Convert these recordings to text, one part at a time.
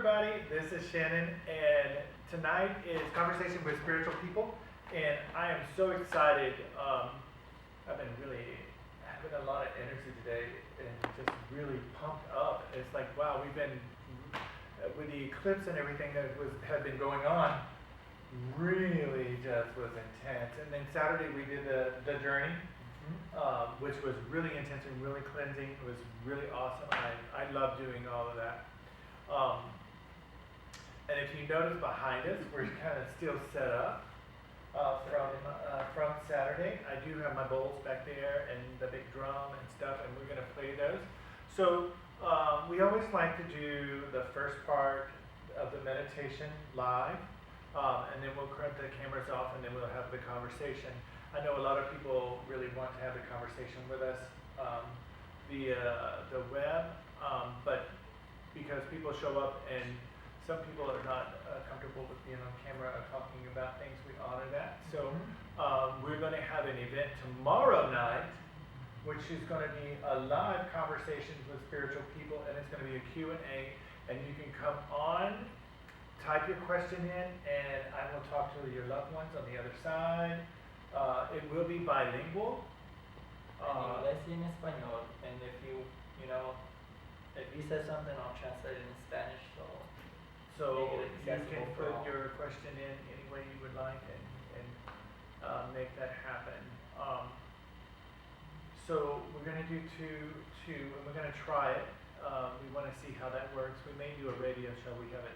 everybody, this is Shannon, and tonight is Conversation with Spiritual People, and I am so excited. I've been really having a lot of energy today and just really pumped up. It's like, wow, we've been, with the eclipse and everything that had been going on, really just was intense. And then Saturday we did the journey, which was really intense and really cleansing. It was really awesome. I love doing all of that. And if you notice behind us, we're kind of still set up from Saturday. I do have my bowls back there and the big drum and stuff, and we're going to play those. So we always like to do the first part of the meditation live, and then we'll cut the cameras off, and then we'll have the conversation. I know a lot of people really want to have the conversation with us via the web, but because people show up and some people are not comfortable with being on camera or talking about things, we honor that. So we're going to have an event tomorrow night, which is going to be a live conversation with spiritual people, and it's going to be a Q&A, and you can come on, type your question in, and I will talk to your loved ones on the other side. It will be bilingual. En inglés y en español, and if you say something, I'll translate it in Spanish, So make it you can accessible for put all. your question in any way you would like and make that happen. So we're going to do two, and we're going to try it. We want to see how that works. We may do a radio show. We haven't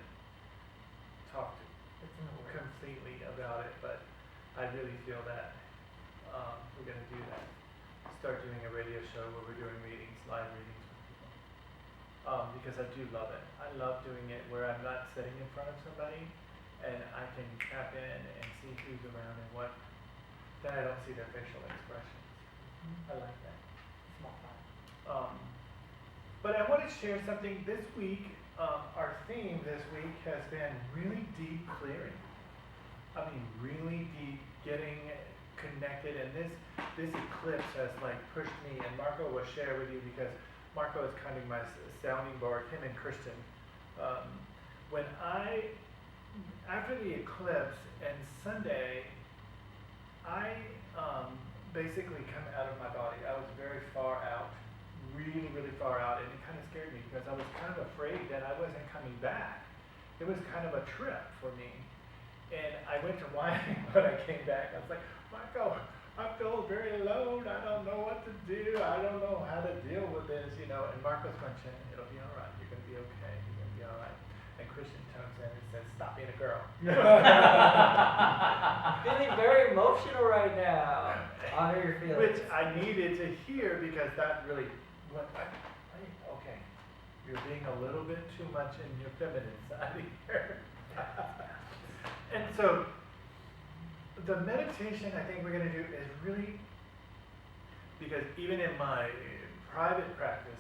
talked It's in the works. completely about it, but I really feel that we're going to do that. Start doing a radio show where we're doing readings, live readings with people. Because I do love it. I love doing it where I'm not sitting in front of somebody and I can tap in and see who's around and what. Then I don't see their facial expressions. I like that. It's more fun. But I want to share something this week. Our theme this week has been really deep clearing. I mean, really deep getting connected. And this eclipse has like pushed me, and Marco will share with you because Marco is kind of my sounding board, him and Christian. After the eclipse and Sunday, I basically come out of my body. I was very far out, really, really far out, and it kind of scared me because I was kind of afraid that I wasn't coming back. It was kind of a trip for me. And I went to whining when I came back. I was like, Marco, I feel very alone. I don't know what to do. I don't know how to deal with this, And Marco's mentioned, it'll be all right. You're going to be okay. You're going to be all right. And Christian turns in and says, stop being a girl. Feeling very emotional right now. Honor your feelings. Which I needed to hear because that really went, okay, you're being a little bit too much in your feminine side here. And so, the meditation I think we're going to do is really, because even in my private practice,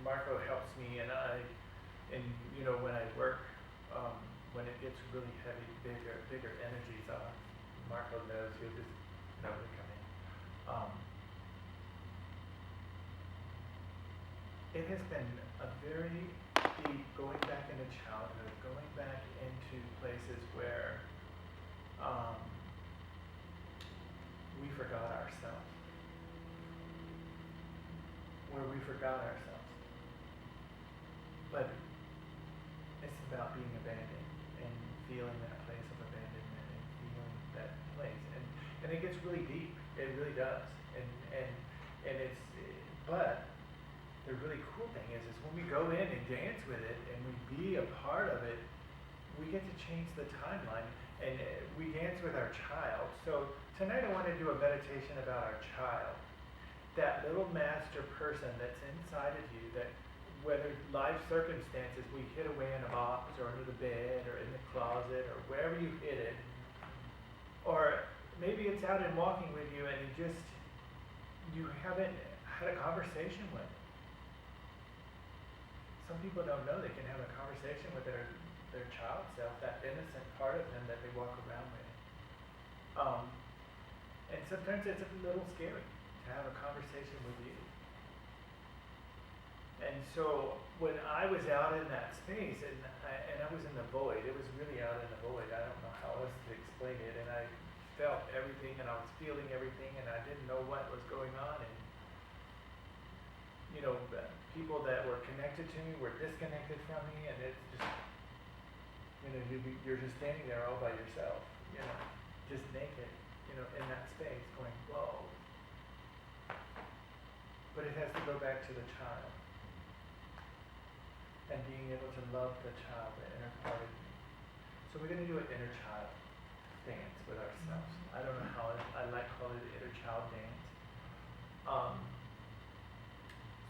Marco helps me, and when I work, when it gets really heavy, bigger energies, Marco knows, he'll just know to come in. It has been a very deep going back into childhood, going back into places where we forgot ourselves. But it's about being abandoned and feeling that place of abandonment and feeling that place. And it gets really deep. It really does. But the really cool thing is when we go in and dance with it and we be a part of it, we get to change the timeline, and we dance with our child. So tonight I want to do a meditation about our child, that little master person that's inside of you, that whether life circumstances, we hid away in a box or under the bed or in the closet or wherever you hid it, or maybe it's out and walking with you and you haven't had a conversation with it. Some people don't know they can have a conversation with their child self, that innocent part of them that they walk around with. And sometimes it's a little scary to have a conversation with you. And so when I was out in that space and I was in the void, it was really out in the void. I don't know how else to explain it. And I felt everything and I was feeling everything and I didn't know what was going on. And, people that were connected to me were disconnected from me. And it's just, you're just standing there all by yourself, just naked, in that space going, whoa. But it has to go back to the child. And being able to love the child, the inner part of you. So we're going to do an inner child dance with ourselves. I don't know how I like calling it the inner child dance.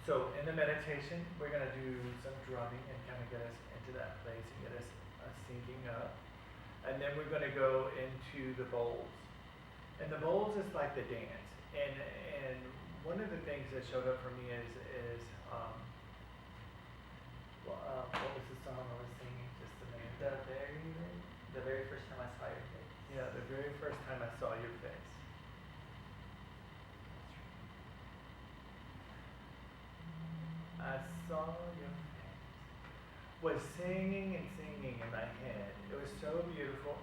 So in the meditation, we're going to do some drumming and kind of get us into that place and get us syncing up. And then we're going to go into the bowls. And the bowls is like the dance. And one of the things that showed up for me is what was the song I was singing just a minute ago? The very first time I saw your face. Yeah, the very first time I saw your face. I saw your face. Was singing and singing in my head. It was so beautiful.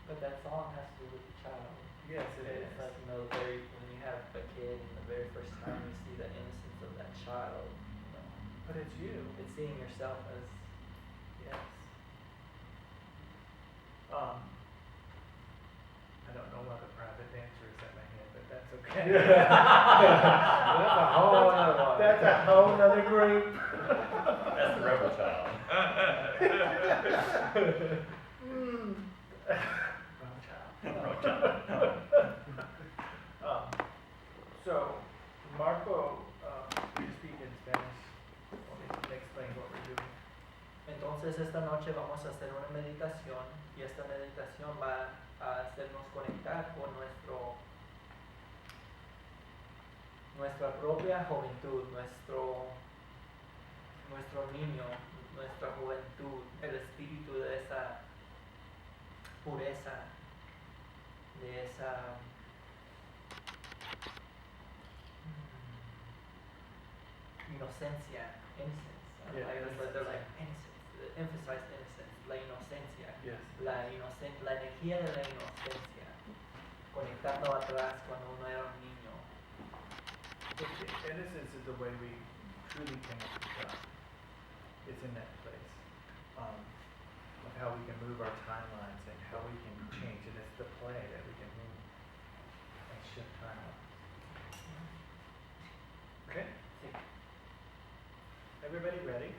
But that song has to do with the child. Yes, it is. It's like, when you have a kid and the very first time you see the innocence of that child, But it's you. it's seeing yourself as, Yes. I don't know why the private dancer is in my head, but that's okay. That's a whole other one. That's a whole nother group. That's the rebel child. Wrong child. So, Marco, you speak in Spanish. Want me to explain what we're doing? Entonces esta noche vamos a hacer una meditación y esta meditación va a hacernos conectar con nuestra propia juventud, nuestro niño, nuestra juventud, el espíritu de esa pureza, de esa inocencia, innocence. Yeah, They're like innocence, emphasize innocence, la inocencia, Yes. la energía de la inocencia, conectando atrás cuando uno era un niño. Innocence is the way we truly connect with God. It's in that place of how we can move our timelines and how we can change. And it's the play that we can move and shift timelines. Okay? Sí. Everybody ready?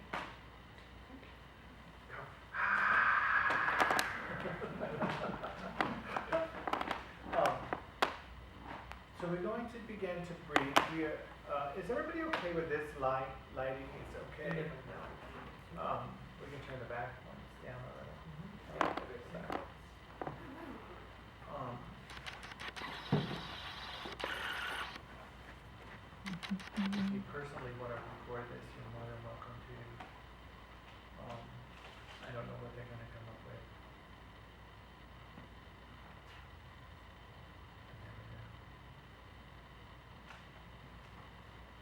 So we're going to begin to breathe here. Is everybody okay with this lighting? Is okay? We can turn the back ones down a little. If you personally want to record this, you're more than welcome to. I don't know what they're going to come up with.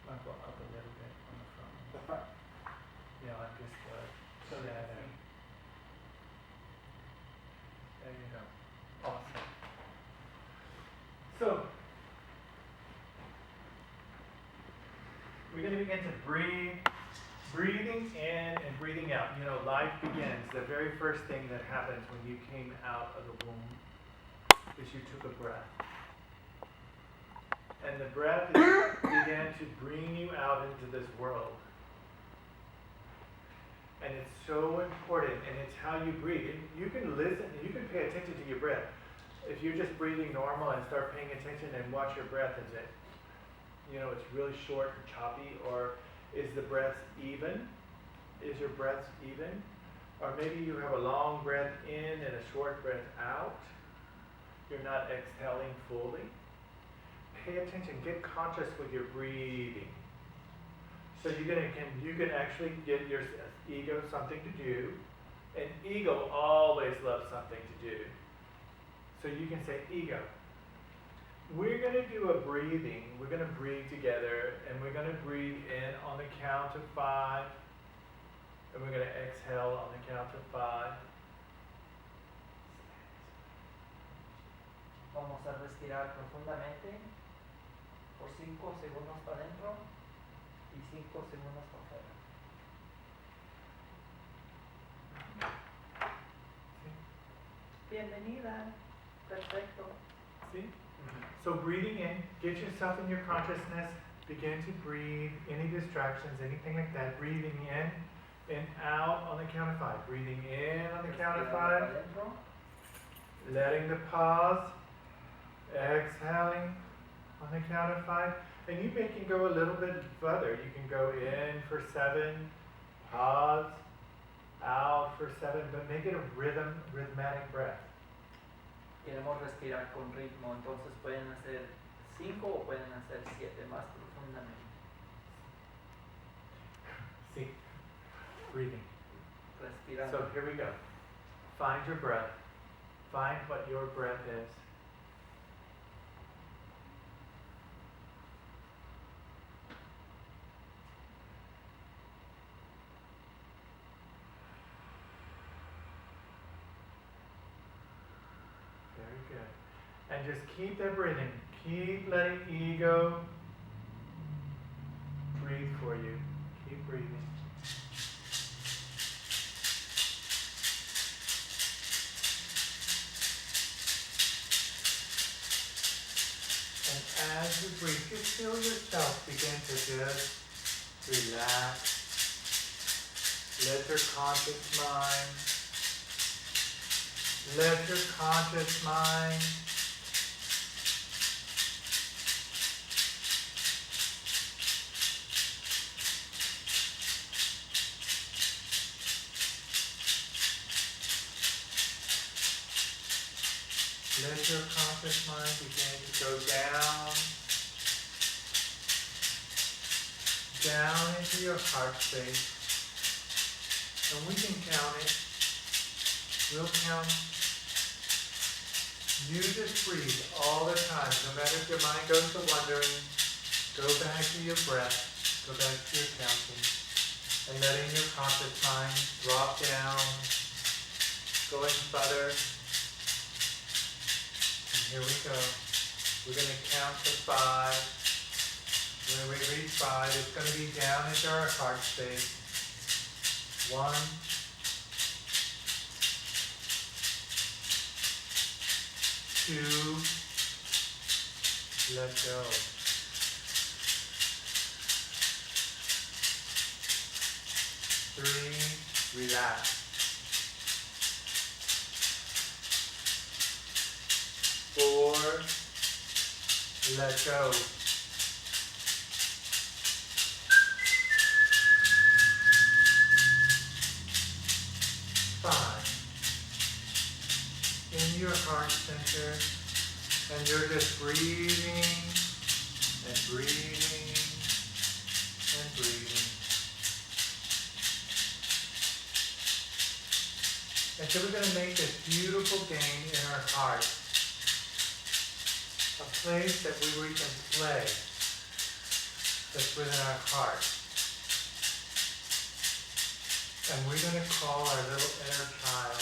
I'll go up a little bit on the front. The front. Yeah, I'm just So that yeah, the there. feet. There you go. Awesome. So we're going to begin to breathing in and breathing out. Life begins. The very first thing that happens when you came out of the womb is you took a breath. And the breath began to bring you out into this world. And it's so important, and it's how you breathe. And you can listen, you can pay attention to your breath. If you're just breathing normal and start paying attention and watch your breath, is it, it's really short and choppy, or is the breath even? Is your breath even? Or maybe you have a long breath in and a short breath out. You're not exhaling fully. Pay attention, get conscious with your breathing. So you can actually get your ego something to do. And ego always loves something to do. So you can say, ego, we're gonna do a breathing. We're gonna breathe together, and we're gonna breathe in on the count of 5, and we're gonna exhale on the count of 5. Vamos a respirar profundamente por 5 segundos para adentro y 5 segundos para afuera. Bienvenida. Perfecto. See? So breathing in, get yourself in your consciousness, begin to breathe, any distractions, anything like that, breathing in and out on the count of 5. Breathing in on the count of Respirando 5, para adentro. letting the pause, exhaling on the count of 5. And you can go a little bit further. You can go in for 7, pause, out for 7, but make it a rhythmatic breath. Queremos respirar con ritmo, entonces pueden hacer 5 o pueden hacer 7 más profundamente. See, breathing. Respirando. So here we go. Find your breath. Find what your breath is. Very good. And just keep that breathing. Keep letting ego breathe for you. Keep breathing. And as you breathe, just feel yourself begin to just relax. Let your conscious mind begin to go down into your heart space. And we can count it. We'll count. You just breathe all the time. No matter if your mind goes to wandering, go back to your breath. Go back to your counting. And letting your conscious mind drop down. Going further. And here we go. We're going to count to 5. When we reach 5, it's going to be down into our heart space. 1, 2, let go. 3, relax. 4, let go. 5, in your heart center, and you're just breathing and breathing and breathing. And so we're going to make this beautiful game in our heart, a place that we can play that's within our heart. And we're going to call our little inner child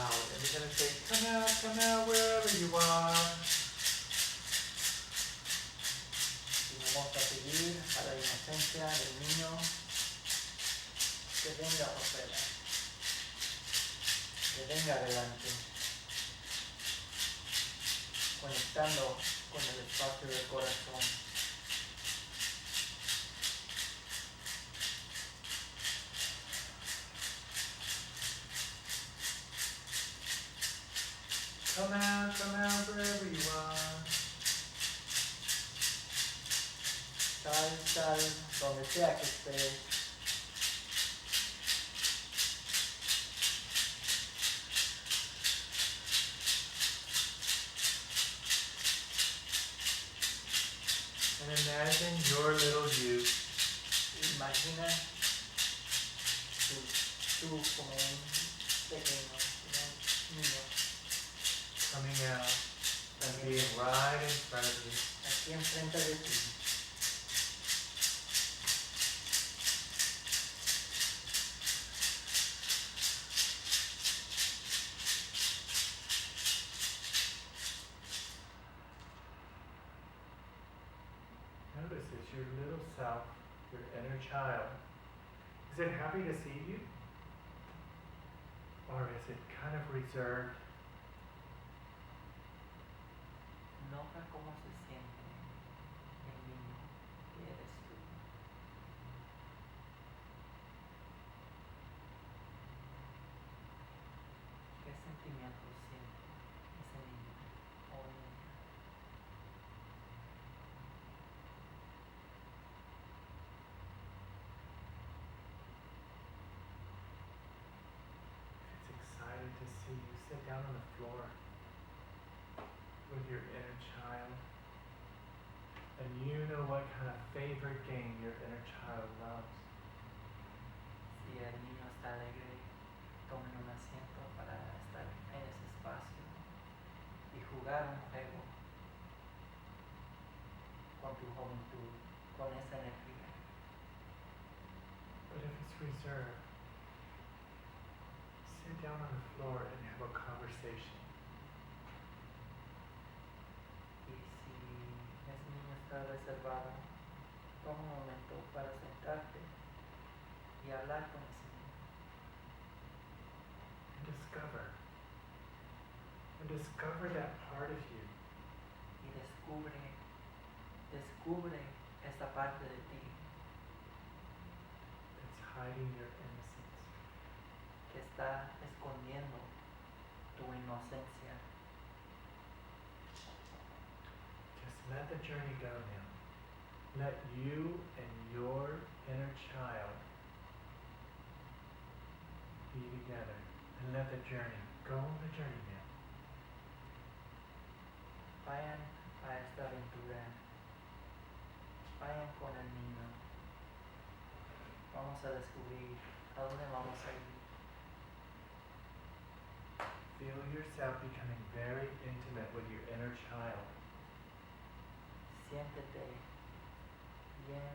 out. And we're going to say, come out, wherever you are. Y vamos a pedir a la inocencia del niño que venga afuera, que venga adelante, conectando con el espacio del corazón. Come out wherever you are. Sal, donde sea que estés. And imagine your little you. Imagina tú como un pequeño, un niño. Coming out. And being right in front of you. aquí enfrente de ti. Notice it's your little self, your inner child. Is it happy to see you? Or is it kind of reserved? Nota cómo se siente el niño que eres tú. ¿Qué sentimientos siente ese niño o niña? It's excited to see you. Sit down on the floor with your inner child. And you know what kind of favorite game your inner child loves. Si el niño está alegre, tomen un asiento para estar en ese espacio y jugar un juego con tu juventud, con esa energía. But if it's reserved, sit down on the floor and have a conversation. Y si ese niño está reservado, toma un momento para sentarte y hablar con ese niño. And discover that part of you. Y descubre esa parte de ti That's hiding your innocence. que está escondiendo tu inocencia. Just let the journey go now. Let you and your inner child be together. And let the journey go on the journey now. Vayan a esta aventura, vayan con el niño. Vamos a descubrir a dónde vamos a ir. Feel yourself becoming very intimate with your inner child. Siéntete bien